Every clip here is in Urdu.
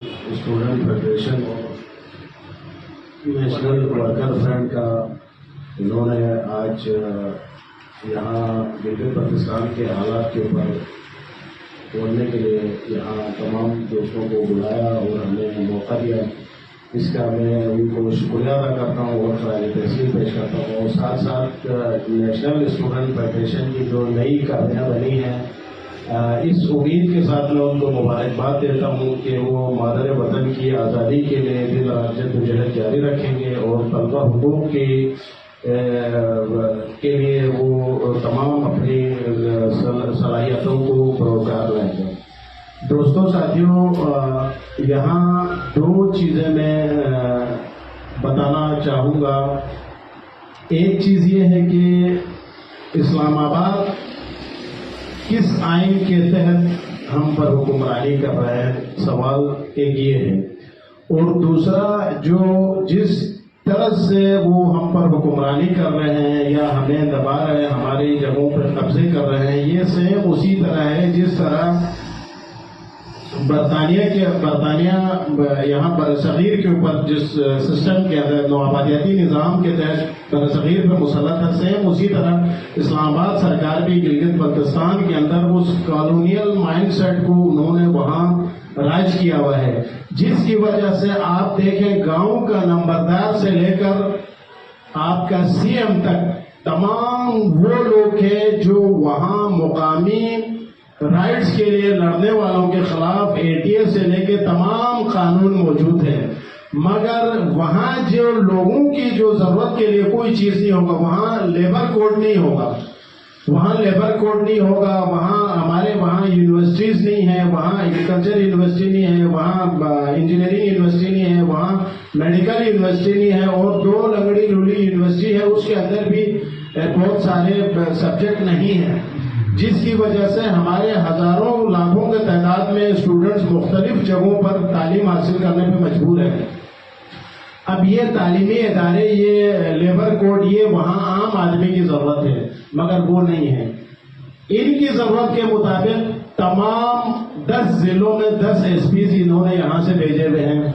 اسٹوڈنٹ فیڈریشن اور نیشنل ورکر فرنٹ کا انہوں نے آج یہاں گلگت بلتستان کے حالات کے اوپر بولنے کے لیے یہاں تمام دوستوں کو بلایا اور ہمیں موقع دیا. اس کا میں ان کو شکریہ ادا کرتا ہوں اور خراج تحسین پیش کرتا ہوں. اور ساتھ ساتھ نیشنل اسٹوڈنٹ فیڈریشن کی جو نئی کابینہ بنی ہے، اس امید کے ساتھ میں ان کو مبارکباد دیتا ہوں کہ وہ مادر وطن کی آزادی کے لیے دن رات جدوجہد جاری رکھیں گے اور طلبہ حقوق کے لیے وہ تمام اپنی صلاحیتوں کو پروکار لائیں گے. دوستوں ساتھیوں، یہاں دو چیزیں میں بتانا چاہوں گا. ایک چیز یہ ہے کہ اسلام آباد کس آئین کے تحت ہم پر حکمرانی کر رہے ہیں، سوال ایک یہ ہے. اور دوسرا، جس طرح سے وہ ہم پر حکمرانی کر رہے ہیں یا ہمیں دبا رہے ہیں، ہماری جگہوں پر قبضے کر رہے ہیں، یہ سیم اسی طرح ہے جس طرح برطانیہ یہاں برصغیر کے اوپر جس سسٹم کے اندر نوآبادیاتی نظام کے تحت برصغیر پر مسلط ہے، سیم اسی طرح اسلام آباد سرکار بھی گلگت بلتستان کے اندر اس کالونیل مائنڈ سیٹ کو انہوں نے وہاں رائج کیا ہوا ہے، جس کی وجہ سے آپ دیکھیں گاؤں کا نمبردار سے لے کر آپ کا سی ایم تک تمام وہ لوگ ہیں جو وہاں مقامی رائٹس کے لیے لڑنے والوں کے خلاف اے ٹی ایس سے لے کے تمام قانون موجود ہیں. مگر وہاں جو لوگوں کی جو ضرورت کے لیے کوئی چیز نہیں ہوگا، وہاں لیبر کوڈ نہیں ہوگا، ہمارے وہاں یونیورسٹیز نہیں ہیں، وہاں ایگریکلچر یونیورسٹی نہیں ہے، وہاں انجینئرنگ یونیورسٹی نہیں ہے، وہاں میڈیکل یونیورسٹی نہیں ہے، اور 2 لنگڑی لولی یونیورسٹی ہے، اس کے اندر بھی بہت سارے سبجیکٹ نہیں ہیں، جس کی وجہ سے ہمارے ہزاروں لاکھوں کے تعداد میں اسٹوڈنٹس مختلف جگہوں پر تعلیم حاصل کرنے پہ مجبور ہیں. اب یہ تعلیمی ادارے، یہ لیبر کوڈ، یہ وہاں عام آدمی کی ضرورت ہے، مگر وہ نہیں ہے. ان کی ضرورت کے مطابق تمام 10 ضلعوں میں 10 ایس پیز انہوں نے یہاں سے بھیجے ہوئے ہیں،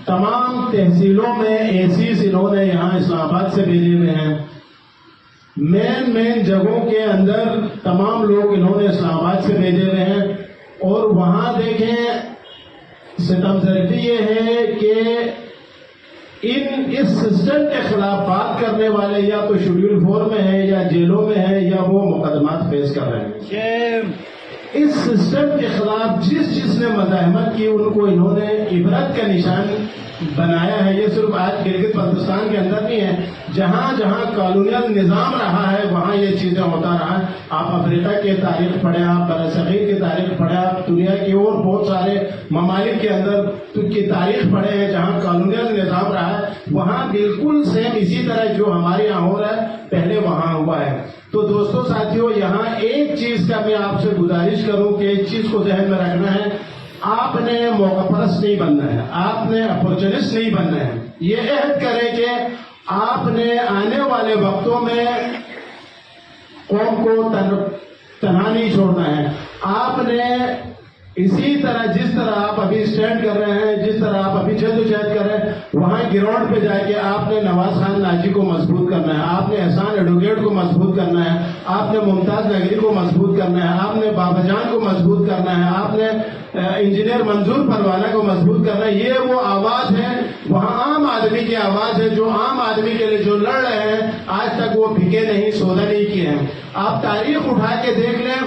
تمام تحصیلوں میں اے سیز انہوں نے یہاں اسلام آباد سے بھیجے ہوئے ہیں، مین جگہوں کے اندر تمام لوگ انہوں نے اسلام آباد سے بھیجے ہوئے ہیں. اور وہاں دیکھیں ستم ظریفی یہ ہے کہ اس سسٹم کے خلاف بات کرنے والے یا تو شیڈول 4 میں ہے یا جیلوں میں ہے یا وہ مقدمات فیس کر رہے ہیں. اس سسٹم کے خلاف جس نے مزاحمت کی ان کو انہوں نے عبرت کا نشان بنایا ہے. یہ صرف آج گلگت بلتستان کے اندر نہیں ہے، جہاں جہاں کالونیل نظام رہا ہے وہاں یہ چیزیں ہوتا رہا ہے. آپ افریقہ کی تاریخ پڑھیں، آپ برصغیر کی تاریخ پڑھیں، آپ دنیا کی اور بہت سارے ممالک کے اندر کی تاریخ پڑھیں ہیں جہاں کالونیل نظام رہا ہے، وہاں بالکل سیم اسی طرح جو ہمارے یہاں ہو رہا ہے پہلے وہاں ہوا ہے. تو دوستوں ساتھیوں، یہاں ایک چیز کا میں آپ سے گزارش کروں کہ ایک چیز کو ذہن میں رکھنا ہے، آپ نے موقع پرست نہیں بننا ہے، آپ نے اپورچونسٹ نہیں بننا ہے. یہ عہد کریں کہ آپ نے آنے والے وقتوں میں قوم کو تنہا نہیں چھوڑنا ہے. آپ نے اسی طرح جس طرح آپ ابھی اسٹینڈ کر رہے ہیں، جس طرح آپ ابھی جدوجہد کر رہے ہیں، وہاں گراؤنڈ پہ جا کے آپ نے نواز خان ناجی کو مضبوط کرنا ہے، آپ نے احسان ایڈوکیٹ کو مضبوط کرنا ہے، آپ نے ممتاز نگری کو مضبوط کرنا ہے، آپ نے بابا جان کو مضبوط کرنا ہے، آپ نے انجینئر منظور پروانہ کو مضبوط کرنا ہے. یہ وہ آواز ہے، وہاں عام آدمی کی آواز ہے، جو عام آدمی کے لیے جو لڑ رہے ہیں، آج تک وہ بھیگے نہیں، سودا نہیں کیے ہیں. آپ تاریخ اٹھا کے دیکھ لیں،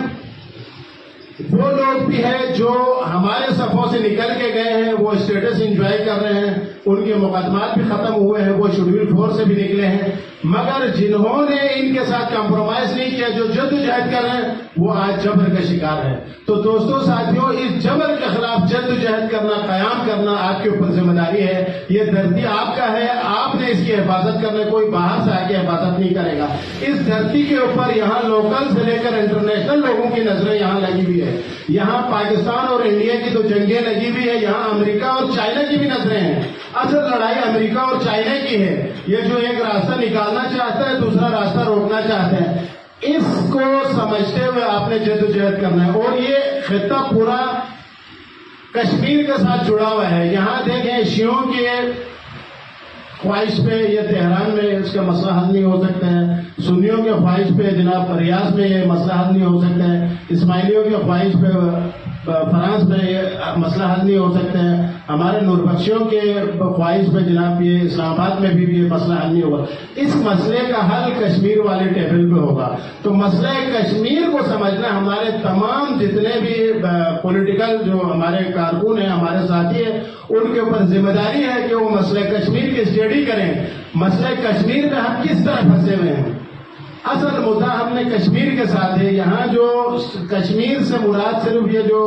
وہ لوگ بھی ہیں جو ہمارے صفوں سے نکل کے گئے ہیں، وہ اسٹیٹس انجوائے کر رہے ہیں، ان کے مقدمات بھی ختم ہوئے ہیں، وہ شیڈول 4 سے بھی نکلے ہیں، مگر جنہوں نے ان کے ساتھ کمپرومائز نہیں کیا، جو جدوجہد کر رہے ہیں، وہ آج جبر کا شکار ہے. تو دوستوں ساتھیوں، اس جبر کے خلاف جدوجہد کرنا، قیام کرنا آپ کے اوپر ذمہ داری ہے. یہ دھرتی آپ کا ہے، آپ نے اس کی حفاظت کرنا، کوئی باہر سے آ کے حفاظت نہیں کرے گا. اس دھرتی کے اوپر یہاں لوکل سے لے کر انٹرنیشنل لوگوں کی نظریں یہاں لگی ہوئی ہے. یہاں پاکستان اور انڈیا کی تو جنگیں لگی ہوئی ہے، یہاں امریکہ اور چائنا کی بھی نظریں ہیں. اصل لڑائی امریکہ اور چائنا کی ہے. یہ جو ایک راستہ نکالنا چاہتا ہے، دوسرا راستہ روکنا چاہتے ہیں. اس کو سمجھتے ہوئے آپ نے جدوجہد کرنا ہے. اور یہ خطہ پورا کشمیر کے ساتھ جڑا ہوا ہے. یہاں دیکھیں شیعوں کی خواہش پہ یہ تہران میں اس کا مسئلہ حل نہیں ہو سکتا ہے, سنیوں کے خواہش پہ جناب ریاض میں یہ مسئلہ حل نہیں ہو سکتا ہے, اسماعیلیوں کی خواہش پہ فرانس میں یہ مسئلہ حل نہیں ہو سکتا ہے, ہمارے نوربخشیوں کے خواہش پہ جناب یہ اسلام آباد میں بھی یہ مسئلہ حل نہیں ہوگا. اس مسئلے کا حل کشمیر والے ٹیبل پہ ہوگا. تو مسئلہ کشمیر کو سمجھنا ہمارے تمام جتنے بھی پولیٹیکل جو ہمارے کارکن ہیں, ہمارے ساتھی ہیں, ان کے اوپر ذمہ داری ہے کہ وہ مسئلہ کشمیر کی اسٹڈی کریں. مسئلہ کشمیر میں ہم کس طرح پھنسے ہوئے ہیں. اصل مدعا ہم نے کشمیر کے ساتھ ہے. یہاں جو کشمیر سے مراد صرف یہ جو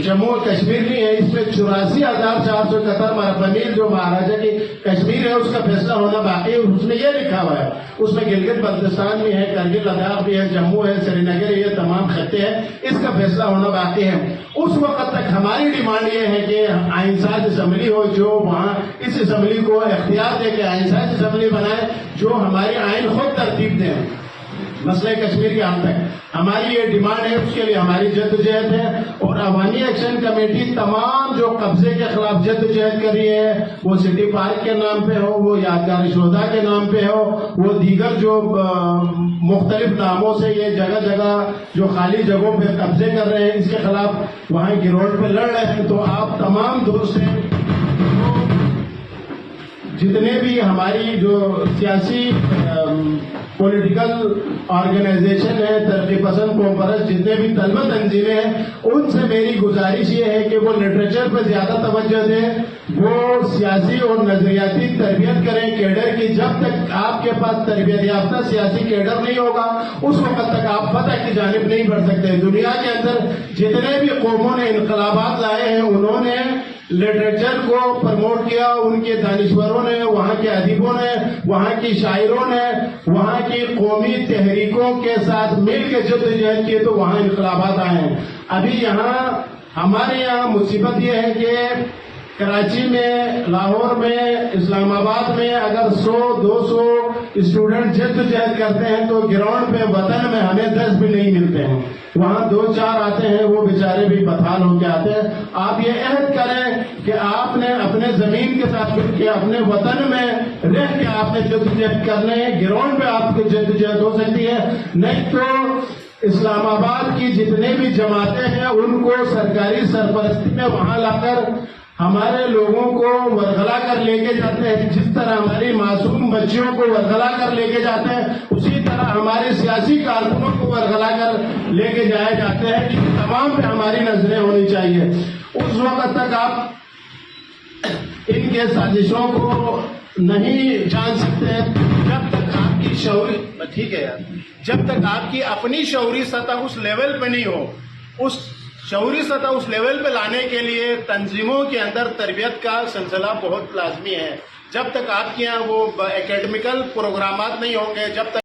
جموں کشمیر نہیں ہے, اس میں 84,471 مربع میل جو مہاراجا کی کشمیر ہے اس کا فیصلہ ہونا باقی ہے. اس میں یہ لکھا ہوا ہے, اس میں گلگت بلتستان بھی ہے, کرگل لداخ بھی ہے, جموں ہے, سری نگر, یہ تمام خطے ہیں, اس کا فیصلہ ہونا باقی ہے. اس وقت تک ہماری ڈیمانڈ یہ ہے کہ آئین ساز اسمبلی ہو جو وہاں اس اسمبلی کو اختیار دے کے آئین ساز اسمبلی بنائے جو ہماری آئین خود ترتیب دیں. مسئلہ کشمیر کے حد تک ہماری یہ ڈیمانڈ ہے, اس کے لیے ہماری جدوجہد ہے. اور عوامی ایکشن کمیٹی تمام جو قبضے کے خلاف جدوجہد کر رہی ہے, وہ سٹی پارک کے نام پہ ہو, وہ یادگار شہدا کے نام پہ ہو, وہ دیگر جو مختلف ناموں سے یہ جگہ جگہ جو خالی جگہوں پہ قبضے کر رہے ہیں, اس کے خلاف وہاں گروڈ پہ لڑ رہے ہیں. تو آپ تمام دوست ہیں, جتنے بھی ہماری جو سیاسی پولیٹیکل آرگنائزیشن ہے, ترقی پسند قوم پرست جتنے بھی طلبہ تنظیمیں ہیں, ان سے میری گزارش یہ ہے کہ وہ لٹریچر پہ زیادہ توجہ دیں, وہ سیاسی اور نظریاتی تربیت کریں کیڈر کی. جب تک آپ کے پاس تربیت یافتہ سیاسی کیڈر نہیں ہوگا, اس وقت تک آپ فتح کی جانب نہیں بڑھ سکتے. دنیا کے اندر جتنے بھی قوموں نے انقلابات لائے ہیں, انہوں نے لٹریچر کو پروموٹ کیا. ان کے دانشوروں نے, وہاں کے ادیبوں نے, وہاں کی شاعروں نے وہاں کی قومی تحریکوں کے ساتھ مل کے جدوجہد کی, تو وہاں انقلابات آئے ہیں. ابھی یہاں ہمارے یہاں مصیبت یہ ہے کہ کراچی میں, لاہور میں, اسلام آباد میں اگر 100-200 اسٹوڈنٹ جدوجہد کرتے ہیں تو گراؤنڈ پہ وطن میں ہمیں 10 بھی نہیں ملتے ہیں. وہاں 2-4 آتے ہیں, وہ بیچارے بھی بتحال ہو کے آتے ہیں. آپ یہ عہد کریں کہ آپ نے اپنے زمین کے ساتھ مل کے اپنے وطن میں رہ کے آپ نے جدوجہد کرنے ہیں. گراؤنڈ پہ آپ کی جدوجہد ہو سکتی ہے, نہیں تو اسلام آباد کی جتنے بھی جماعتیں ہیں ان کو سرکاری سرپرستی میں وہاں لا کر ہمارے لوگوں کو ورغلا کر لے کے جاتے ہیں. جس طرح ہماری معصوم بچیوں کو ورغلا کر لے کے جاتے ہیں, اسی طرح ہمارے سیاسی کارکنوں کو ورغلا کر لے کے جائے جاتے ہیں. کہ تمام پہ ہماری نظریں ہونی چاہیے. اس وقت تک آپ ان کے سازشوں کو نہیں جان سکتے جب تک آپ کی شعوری, ٹھیک ہے یار, جب تک آپ کی اپنی شعوری سطح اس لیول پہ نہیں ہو. اس شعوری سطح اس لیول پہ لانے کے لیے تنظیموں کے اندر تربیت کا سلسلہ بہت لازمی ہے. جب تک آپ کے یہاں وہ اکیڈمیکل پروگرامات نہیں ہوں گے, جب تک